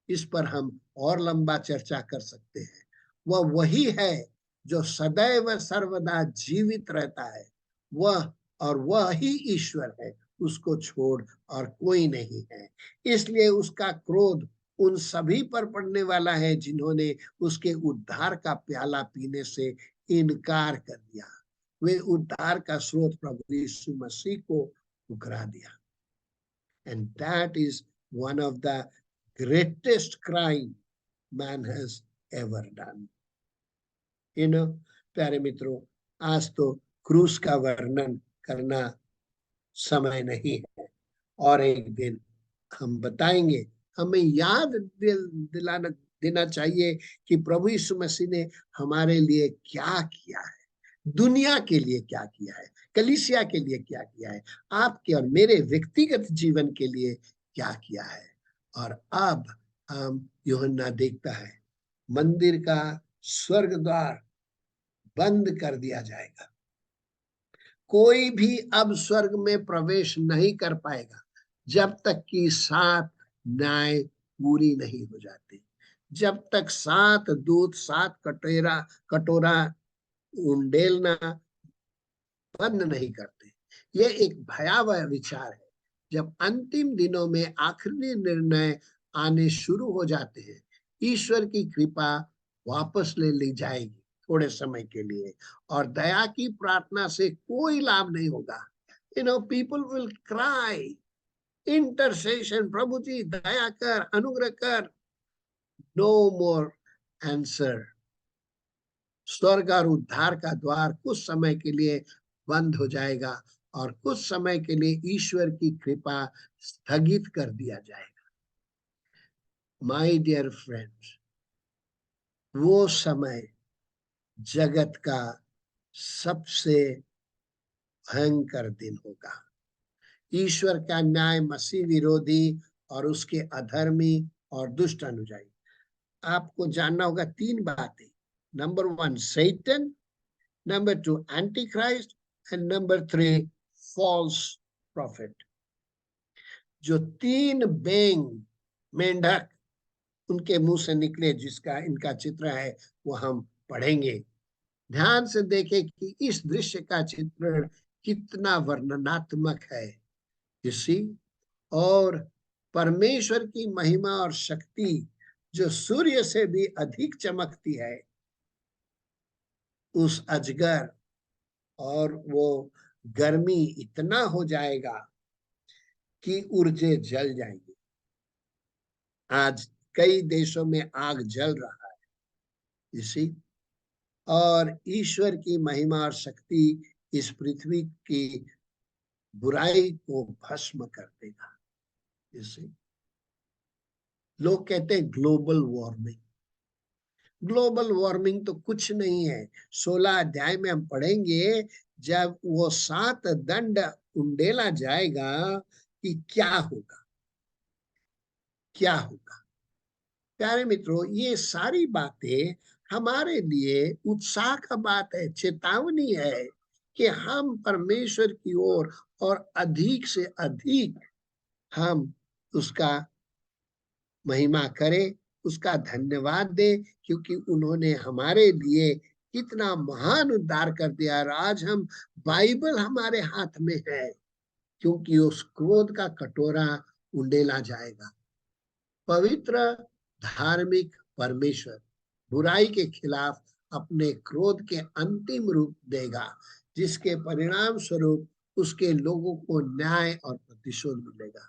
इस पर हम और लंबा चर्चा कर सकते हैं। वह वही है जो सदैव सर्वदा जीवित रहता है, वह और वह ही ईश्वर है, उसको छोड़ और कोई नहीं है। इसलिए उसका क्रोध उन सभी पर पड़ने वाला है जिन्होंने उसके उद्धार का प्याला पीने से इनकार कर दिया। वे उद्धार का स्रोत प्रभु यीशु मसीह को ठुकरा दिया। And that is one of the greatest crime man has ever done. प्यारे मित्रों, आज तो क्रूस का वर्णन करना समय नहीं है, और एक दिन हम बताएंगे। हमें याद दिलाना देना चाहिए कि प्रभु यीशु मसीह ने हमारे लिए क्या किया है, दुनिया के लिए क्या किया है, कलीसिया के लिए क्या किया है, आपके और मेरे व्यक्तिगत जीवन के लिए क्या किया है। और अब हम यूहन्ना देखता है मंदिर का स्वर्ग द्वार बंद कर दिया जाएगा। कोई भी अब स्वर्ग में प्रवेश नहीं कर पाएगा जब तक कि 7 न्याय पूरी नहीं हो जाती, जब तक 7 दूत 7 कटोरा उंडेलना बंद नहीं करते। ये एक भयावह विचार है। जब अंतिम दिनों में आखिरी निर्णय आने शुरू हो जाते हैं, ईश्वर की कृपा वापस ले ली जाएगी थोड़े समय के लिए, और दया की प्रार्थना से कोई लाभ नहीं होगा। पीपल विल क्राई इंटरसेशन, प्रभु जी दया कर, अनुग्रह कर। नो मोर आंसर। स्वर्ग और उद्धार का द्वार कुछ समय के लिए बंद हो जाएगा और कुछ समय के लिए ईश्वर की कृपा स्थगित कर दिया जाएगा। माय डियर फ्रेंड्स, वो समय जगत का सबसे भयंकर दिन होगा। ईश्वर का न्याय मसीह विरोधी और उसके अधर्मी और दुष्ट अनुयायी। आपको जानना होगा 3 बातें। Number 1 Satan, number 2 antichrist, and number 3 false prophet. जो 3 बेंग मेंढक उनके मुंह से निकले, जिसका इनका चित्र है, वो हम पढ़ेंगे। ध्यान से देखें कि इस दृश्य का चित्रण कितना वर्णनात्मक है। इसी और परमेश्वर की महिमा और शक्ति जो सूर्य से भी अधिक चमकती है, उस अजगर और वो गर्मी इतना हो जाएगा कि ऊर्जे जल जाएंगी। आज कई देशों में आग जल रहा है। इसी और ईश्वर की महिमा और शक्ति इस पृथ्वी की बुराई को भस्म कर देगा। इसी लोग कहते हैं ग्लोबल वार्मिंग। ग्लोबल वार्मिंग तो कुछ नहीं है। 16 अध्याय में हम पढ़ेंगे, जब वो 7 दंड उंडेला जाएगा कि क्या होगा, क्या होगा। प्यारे मित्रों, ये सारी बातें हमारे लिए उत्साह का बात है, चेतावनी है कि हम परमेश्वर की ओर और अधिक से अधिक हम उसका महिमा करें, उसका धन्यवाद दें, क्योंकि उन्होंने हमारे लिए कितना महान उद्धार कर दिया। और आज हम बाइबल हमारे हाथ में है, क्योंकि उस क्रोध का कटोरा उंडेला जाएगा। पवित्र धार्मिक परमेश्वर बुराई के खिलाफ अपने क्रोध के अंतिम रूप देगा, जिसके परिणाम स्वरूप उसके लोगों को न्याय और प्रतिशोध मिलेगा।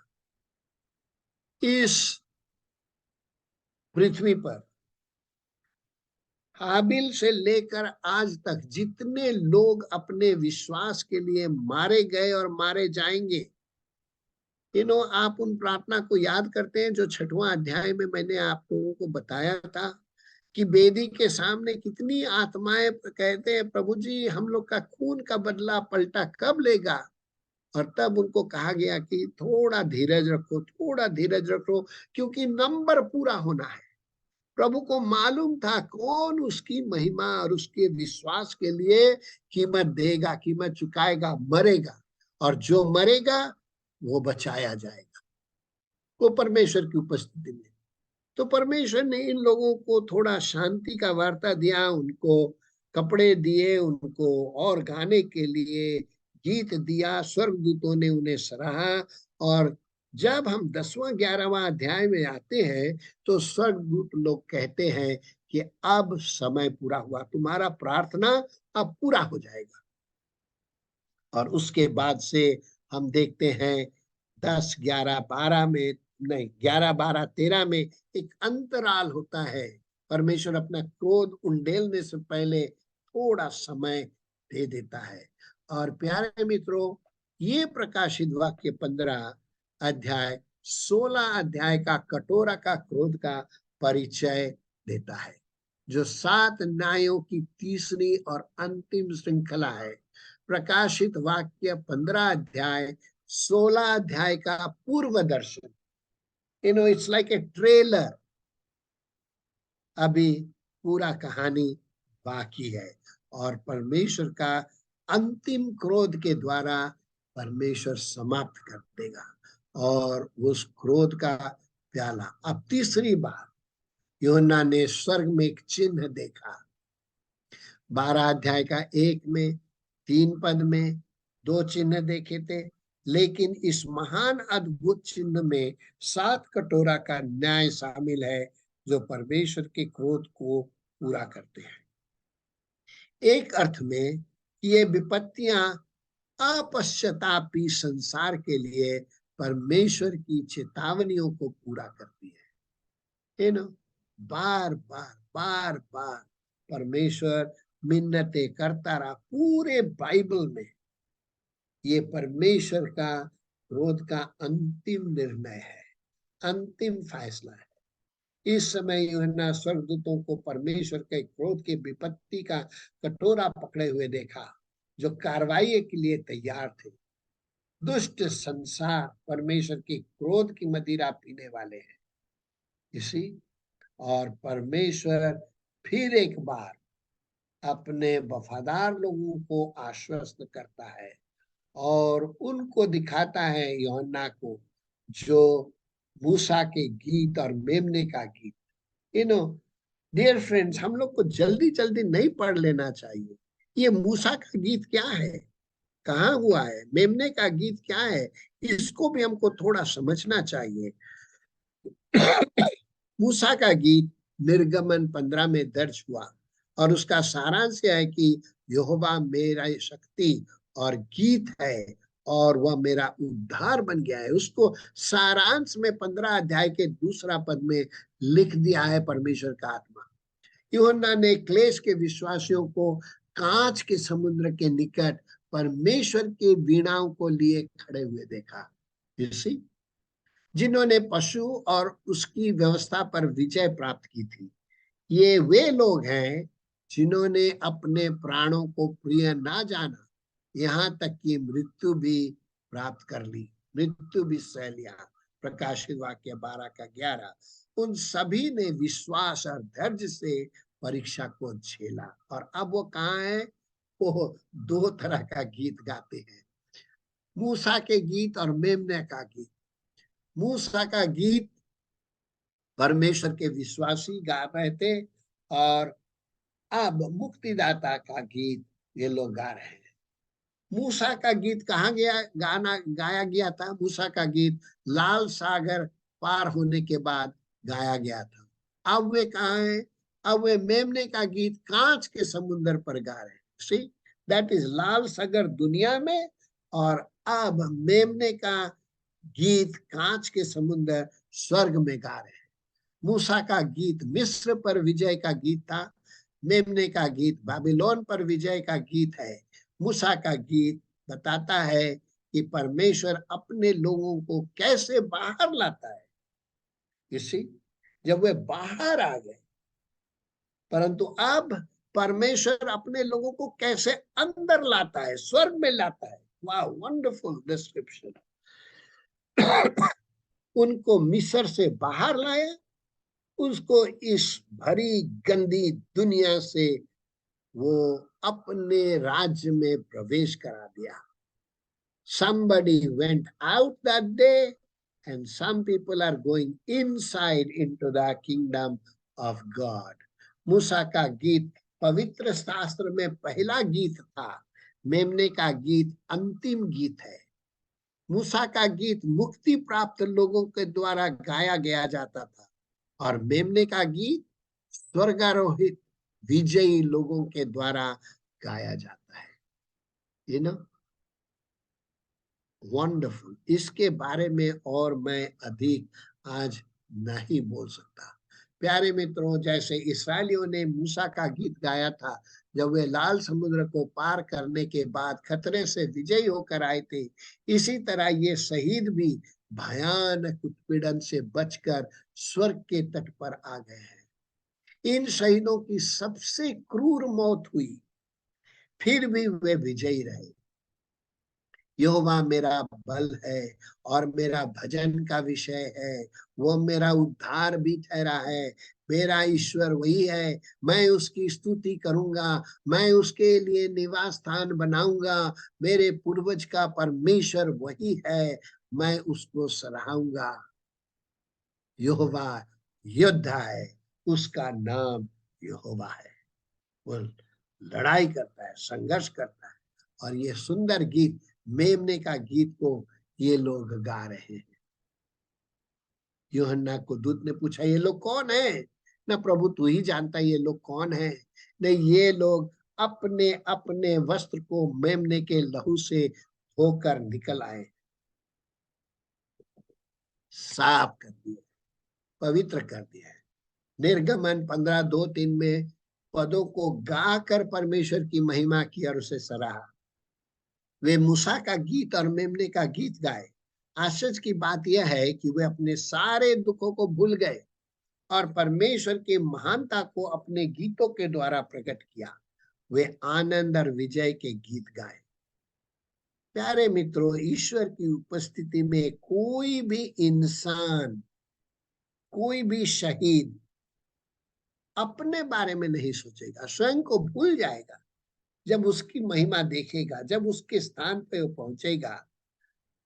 इस पृथ्वी पर हाबिल से लेकर आज तक जितने लोग अपने विश्वास के लिए मारे गए और मारे जाएंगे, आप उन प्रार्थना को याद करते हैं जो 6वां अध्याय में मैंने आप लोगों को बताया था कि वेदी के सामने कितनी आत्माएं कहते हैं, प्रभु जी हम लोग का खून का बदला पलटा कब लेगा। और तब उनको कहा गया कि थोड़ा धीरज रखो, थोड़ा धीरज रखो, क्योंकि नंबर पूरा होना है। प्रभु को मालूम था कौन उसकी महिमा और उसके विश्वास के लिए कीमत देगा, कीमत चुकाएगा, मरेगा, और जो मरेगा वो बचाया जाएगा, वो परमेश्वर की उपस्थिति में। तो परमेश्वर ने इन लोगों को थोड़ा शांति का वार्ता दिया, उनको कपड़े दिए, उनको और गाने के लिए गीत दिया, स्वर्गदूतों ने उन्हें सराहा। और जब हम 10वां 11वां अध्याय में आते हैं तो स्वर्गदूत लोग कहते हैं कि अब समय पूरा हुआ, तुम्हारा प्रार्थना अब पूरा हो जाएगा। और उसके बाद से हम देखते हैं 10 11 12 में, नहीं 11 12 13 में एक अंतराल होता है। परमेश्वर अपना क्रोध उंडेलने से पहले थोड़ा समय दे देता है। और प्यारे मित्रों, ये प्रकाशित वाक्य 15 अध्याय 16 अध्याय का कटोरा का क्रोध का परिचय देता है, जो 7 न्यायों की तीसरी और अंतिम श्रृंखला है। प्रकाशित वाक्य 15 अध्याय 16 अध्याय का पूर्व दर्शन, इट्स लाइक ए ट्रेलर। अभी पूरा कहानी बाकी है और परमेश्वर का अंतिम क्रोध के द्वारा परमेश्वर समाप्त कर देगा। और उस क्रोध का प्याला, अब तीसरी बार यूहन्ना ने स्वर्ग में एक चिन्ह देखा। 12 अध्याय का 1 में 3 पद में 2 चिन्ह देखे थे, लेकिन इस महान अद्भुत चिन्ह में 7 कटोरा का न्याय शामिल है, जो परमेश्वर के क्रोध को पूरा करते हैं। एक अर्थ में ये विपत्तियां अपश्चातापी संसार के लिए परमेश्वर की चेतावनियों को पूरा करती है। बार बार बार बार परमेश्वर मिन्नतें करता रहा पूरे बाइबल में। ये परमेश्वर का क्रोध का अंतिम निर्णय है, अंतिम फैसला है। इस समय यूहन्ना स्वर्गदूतों को परमेश्वर के क्रोध की विपत्ति का कटोरा पकड़े हुए देखा, जो कार्रवाई के लिए तैयार थे। दुष्ट संसार परमेश्वर की क्रोध की मदिरा पीने वाले हैं। इसी और परमेश्वर फिर एक बार अपने वफादार लोगों को आश्वस्त करता है और उनको दिखाता है यूहन्ना को, जो मूसा के गीत और मेमने का गीत। डियर फ्रेंड्स, हम लोग को जल्दी जल्दी नहीं पढ़ लेना चाहिए। ये मूसा का गीत क्या है, कहाँ हुआ है, मेमने का गीत क्या है, इसको भी हमको थोड़ा समझना चाहिए। मूसा का गीत निर्गमन 15 में दर्ज हुआ और उसका सारांश है कि यहोवा मेरा शक्ति और गीत है और वह मेरा उद्धार बन गया है। उसको सारांश में 15 अध्याय के 2 पद में लिख दिया है परमेश्वर का आत्मा। यूहन्ना ने क्लेश के विश्वासियों को कांच के समुद्र के निकट परमेश्वर के वीणाओं को लिए खड़े हुए देखा। इसी जिन्होंने पशु और उसकी व्यवस्था पर विजय प्राप्त की थी। ये वे लोग हैं जिन्होंने अपने प्राणों को प्रिय ना जाना, यहाँ तक कि मृत्यु भी प्राप्त कर ली, मृत्यु भी सह लिया। प्रकाशित वाक्य 12 का 11। उन सभी ने विश्वास और धैर्य से परीक्षा को झेला। और अब वो कहाँ है? वो 2 तरह का गीत गाते हैं, मूसा के गीत और मेमने का गीत। मूसा का गीत परमेश्वर के विश्वासी गा रहे थे और अब मुक्तिदाता का गीत ये लोग गा रहे हैं। मूसा का गीत कहाँ गया, गाना गाया गया था? मूसा का गीत लाल सागर पार होने के बाद गाया गया था। अब वे कहाँ हैं? अब वे मेमने का गीत कांच के समुद्र पर गा रहे हैं। सी दैट इज लाल सागर दुनिया में, और अब मेमने का गीत कांच के समुद्र स्वर्ग में गा रहे हैं। मूसा का गीत मिस्र पर विजय का गीत था, मेमने का गीत बाबिलोन पर विजय का गीत है। मूसा का गीत बताता है कि परमेश्वर अपने लोगों को कैसे बाहर लाता है। इसी जब वे बाहर आ गए, परंतु अब परमेश्वर अपने लोगों को कैसे अंदर लाता है, स्वर्ग में लाता है। वाह, वंडरफुल डिस्क्रिप्शन। उनको मिस्र से बाहर लाया, उसको इस भरी गंदी दुनिया से वो अपने राज्य में प्रवेश करा दिया। Somebody went out that day and some people are going inside into the kingdom of God. मूसा का गीत पवित्र शास्त्र में पहला गीत था, मेमने का गीत अंतिम गीत है। मूसा का गीत मुक्ति प्राप्त लोगों के द्वारा गाया गया जाता था, और मेमने का गीत स्वर्गारोहित विजयी लोगों के द्वारा गाया जाता है। You know, wonderful. इसके बारे में और मैं अधिक आज नहीं बोल सकता। प्यारे मित्रों, जैसे इसराइलियों ने मूसा का गीत गाया था जब वे लाल समुद्र को पार करने के बाद खतरे से विजयी होकर आए थे, इसी तरह ये शहीद भी भयानक उत्पीड़न से बचकर स्वर्ग के तट पर आ गए हैं। इन शहीदों की सबसे क्रूर मौत हुई, फिर भी वे विजयी रहे। यहोवा मेरा बल है और मेरा भजन का विषय है, वो मेरा उद्धार भी ठहरा है। मेरा ईश्वर वही है, मैं उसकी स्तुति करूंगा, मैं उसके लिए निवास स्थान बनाऊंगा। मेरे पूर्वज का परमेश्वर वही है, मैं उसको सराहूंगा। यहोवा योद्धा है, उसका नाम यहोवा है। वो लड़ाई करता है, संघर्ष करता है। और ये सुंदर गीत, मेमने का गीत को ये लोग गा रहे हैं। यूहन्ना को दूत ने पूछा, ये लोग कौन है? ना प्रभु, तू ही जानता ये लोग कौन है। नहीं, ये लोग अपने अपने वस्त्र को मेमने के लहू से धोकर निकल आए, साफ कर दिए, पवित्र कर दिया है। निर्गमन 15:2-3 में पदों को गाकर परमेश्वर की महिमा की और उसे सराहा। वे मूसा का गीत और मेमने का गीत गाए। आश्चर्य की बात यह है कि वे अपने सारे दुखों को भूल गए और परमेश्वर की महानता को अपने गीतों के द्वारा प्रकट किया। वे आनंद और विजय के गीत गाए। प्यारे मित्रों, ईश्वर की उपस्थिति में कोई भी इंसान, कोई भी शहीद अपने बारे में नहीं सोचेगा, स्वयं को भूल जाएगा। जब उसकी महिमा देखेगा, जब उसके स्थान पे वो पहुंचेगा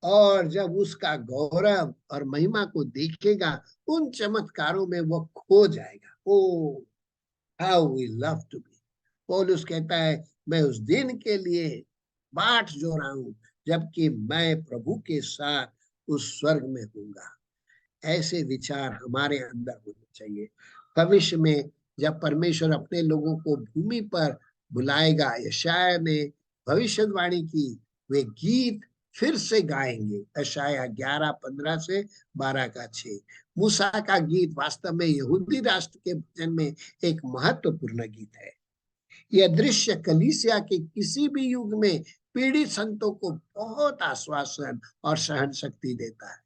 और जब उसका गौरव और महिमा को देखेगा, उन चमत्कारों में वो खो जाएगा। Oh, how we love to be. पौलुस कहता है, मैं उस दिन के लिए बाट जो रहा हूं जबकि मैं प्रभु के साथ उस स्वर्ग में होऊंगा। ऐसे विचार हमारे अंदर होने चाहिए। भविष्य में जब परमेश्वर अपने लोगों को भूमि पर बुलाएगा, यशायाह ने भविष्यवाणी की, वे गीत फिर से गाएंगे। यशायाह 11:15 से 12:6। मूसा का गीत वास्तव में यहूदी राष्ट्र के भजन में एक महत्वपूर्ण गीत है। यह दृश्य कलीसिया के किसी भी युग में पीड़ित संतों को बहुत आश्वासन और सहन शक्ति देता है।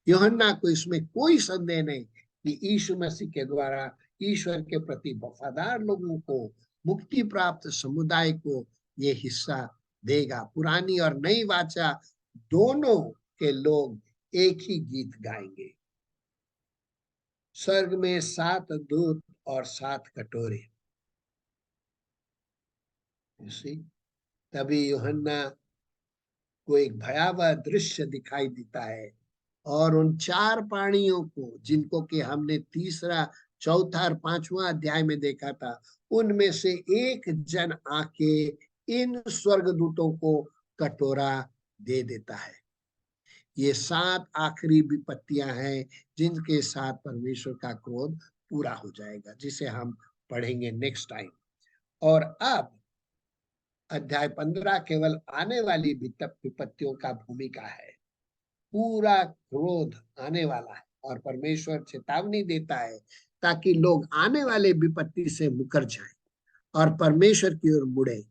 यूहन्ना को इसमें कोई संदेह नहीं कि यीशु मसीह के द्वारा ईश्वर के प्रति वफादार लोगों को, मुक्ति प्राप्त समुदाय को ये हिस्सा देगा। पुरानी और नई वाचा दोनों के लोग एक ही गीत गाएंगे। स्वर्ग में 7 दूत और 7 कटोरे। तभी यूहन्ना को एक भयावह दृश्य दिखाई देता है, और उन 4 प्राणियों को, जिनको कि हमने तीसरा, चौथा और 5वां अध्याय में देखा था, उनमें से एक जन आके इन स्वर्गदूतों को कटोरा दे देता है। ये 7 आखिरी विपत्तियां हैं जिनके साथ परमेश्वर का क्रोध पूरा हो जाएगा, जिसे हम पढ़ेंगे नेक्स्ट टाइम। और अब अध्याय 15 केवल आने वाली विपत्तियों का भूमिका है। पूरा क्रोध आने वाला है और परमेश्वर चेतावनी देता है ताकि लोग आने वाले विपत्ति से मुकर जाएं और परमेश्वर की ओर मुड़े।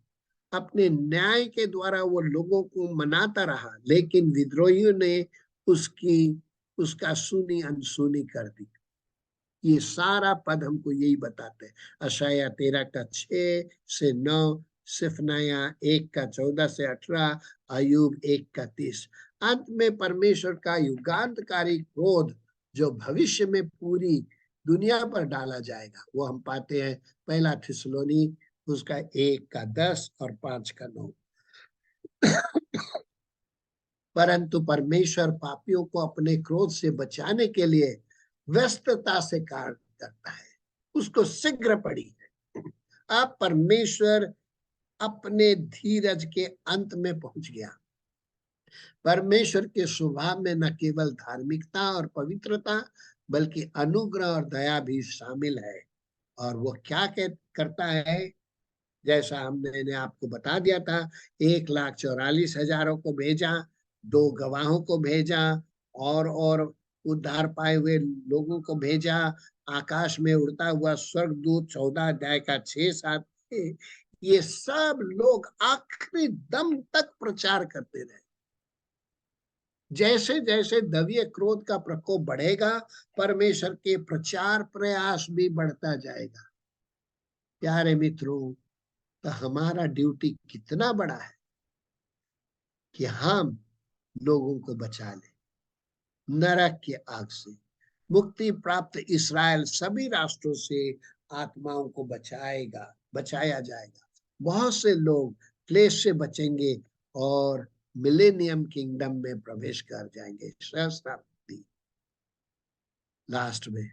अपने न्याय के द्वारा वो लोगों को मनाता रहा, लेकिन विद्रोहियों ने उसका सुनी अनसुनी कर दी। ये सारा पद हमको यही बताते हैं। यशायाह 13:6-9, सिफनाया 1:14-18, अय्यूब 1:30। अंत में परमेश्वर का युगांतकारी क्रोध जो भविष्य में पूरी दुनिया पर डाला जाएगा, वो हम पाते हैं 1 थिस्सलुनी उसका 1:10 और 5:9। परंतु परमेश्वर पापियों को अपने क्रोध से बचाने के लिए व्यस्तता से कार्य करता है। उसको शीघ्र पड़ी है। अब परमेश्वर अपने धीरज के अंत में पहुंच गया। परमेश्वर के स्वभाव में न केवल धार्मिकता और पवित्रता बल्कि अनुग्रह और दया भी शामिल है। और वो क्या करता है, जैसा मैंने आपको बता दिया था, 1,44,000 को भेजा, 2 गवाहों को भेजा, और उद्धार पाए हुए लोगों को भेजा, आकाश में उड़ता हुआ स्वर्गदूत 14 अध्याय का 6-7, ये सब लोग आखिरी दम तक प्रचार करते रहे। जैसे जैसे दैवीय क्रोध का प्रकोप बढ़ेगा, परमेश्वर के प्रचार प्रयास भी बढ़ता जाएगा। प्यारे मित्रों, तो हमारा ड्यूटी कितना बड़ा है कि हम लोगों को बचा ले नरक की आग से। मुक्ति प्राप्त इस्राएल सभी राष्ट्रों से आत्माओं को बचाया जाएगा। बहुत से लोग क्लेश से बचेंगे और मिलेनियम किंगडम में प्रवेश कर जाएंगे। सहस्त्राब्दी लास्ट में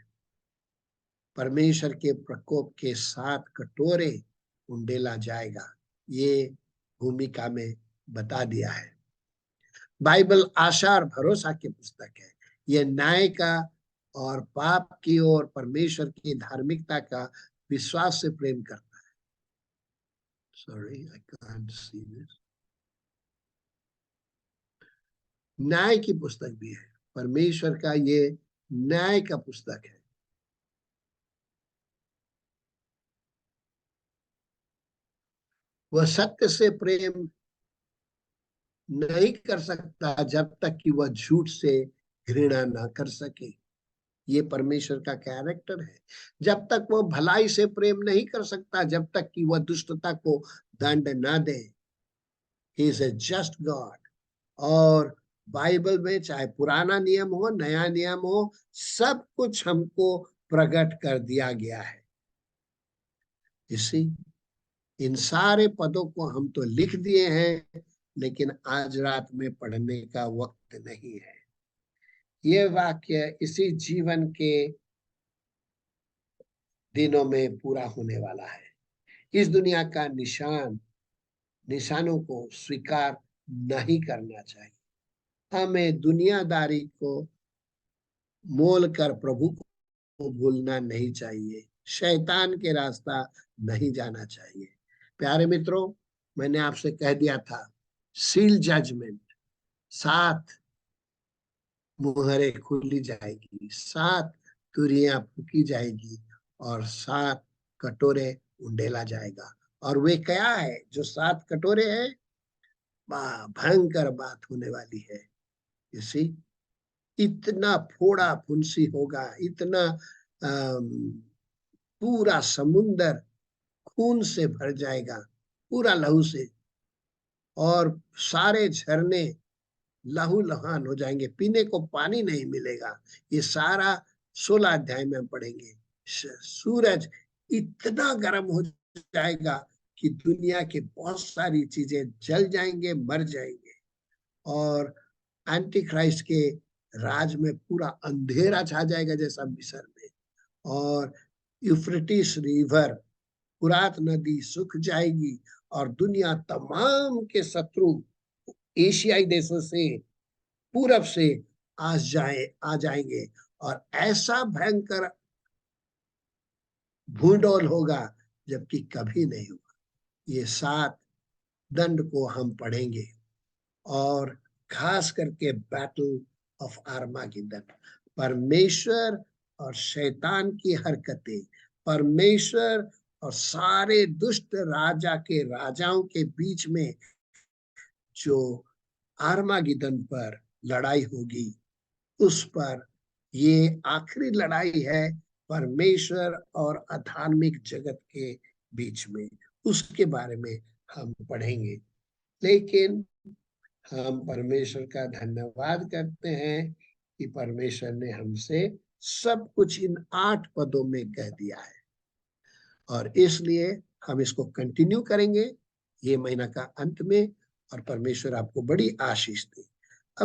परमेश्वर के प्रकोप के 7 कटोरे उंडेला जाएगा। ये भूमिका में बता दिया है। बाइबल आशा और भरोसा की पुस्तक है। ये न्याय का और पाप की ओर परमेश्वर की धार्मिकता का विश्वास से प्रेम करता है। Sorry, I can't see this. न्याय की पुस्तक भी है। परमेश्वर का ये न्याय का पुस्तक है। वह सत्य से प्रेम नहीं कर सकता जब तक कि वह झूठ से घृणा ना कर सके। ये परमेश्वर का कैरेक्टर है। जब तक वो भलाई से प्रेम नहीं कर सकता जब तक कि वह दुष्टता को दंड ना दे। He is a just God. और बाइबल में चाहे पुराना नियम हो नया नियम हो, सब कुछ हमको प्रकट कर दिया गया है। इसी इन सारे पदों को हम तो लिख दिए हैं, लेकिन आज रात में पढ़ने का वक्त नहीं है। ये वाक्य इसी जीवन के दिनों में पूरा होने वाला है। इस दुनिया का निशानों को स्वीकार नहीं करना चाहिए। हमें दुनियादारी को मोल कर प्रभु को भूलना नहीं चाहिए। शैतान के रास्ता नहीं जाना चाहिए। प्यारे मित्रों, मैंने आपसे कह दिया था, सील जजमेंट, 7 मुहरे खुली जाएगी, 7 तुरियां फूकी जाएगी और 7 कटोरे उंडेला जाएगा। और वे क्या है जो 7 कटोरे हैं? भयंकर बात होने वाली है। इसी इतना फोड़ा फुंसी होगा, इतना पूरा समुंदर खून से भर जाएगा, पूरा लहू से, और सारे झरने लहू लहान हो जाएंगे, पीने को पानी नहीं मिलेगा। ये सारा 16 अध्याय में पढ़ेंगे। सूरज इतना गर्म हो जाएगा कि दुनिया की बहुत सारी चीजें जल जाएंगे, मर जाएंगे। और एंटी क्राइस्ट के राज में पूरा अंधेरा छा जाएगा जैसा मिस्र में। और यूफ्रेटिस रिवर, फुरात नदी सूख जाएगी और दुनिया तमाम के शत्रु एशियाई देशों से, पूरब से आ जाएंगे। और ऐसा भयंकर भूडोल होगा जबकि कभी नहीं हुआ। ये 7 दंड को हम पढ़ेंगे, और खास करके बैटल ऑफ आर्मागेडन। परमेश्वर और शैतान की हरकतें, परमेश्वर और सारे दुष्ट राजा के राजाओं के बीच में जो आर्मागेडन पर लड़ाई होगी, उस पर ये आखिरी लड़ाई है परमेश्वर और अधार्मिक जगत के बीच में। उसके बारे में हम पढ़ेंगे। लेकिन हम परमेश्वर का धन्यवाद करते हैं कि परमेश्वर ने हमसे सब कुछ इन 8 पदों में कह दिया है, और इसलिए हम इसको कंटिन्यू करेंगे ये महीना का अंत में। और परमेश्वर आपको बड़ी आशीष दे।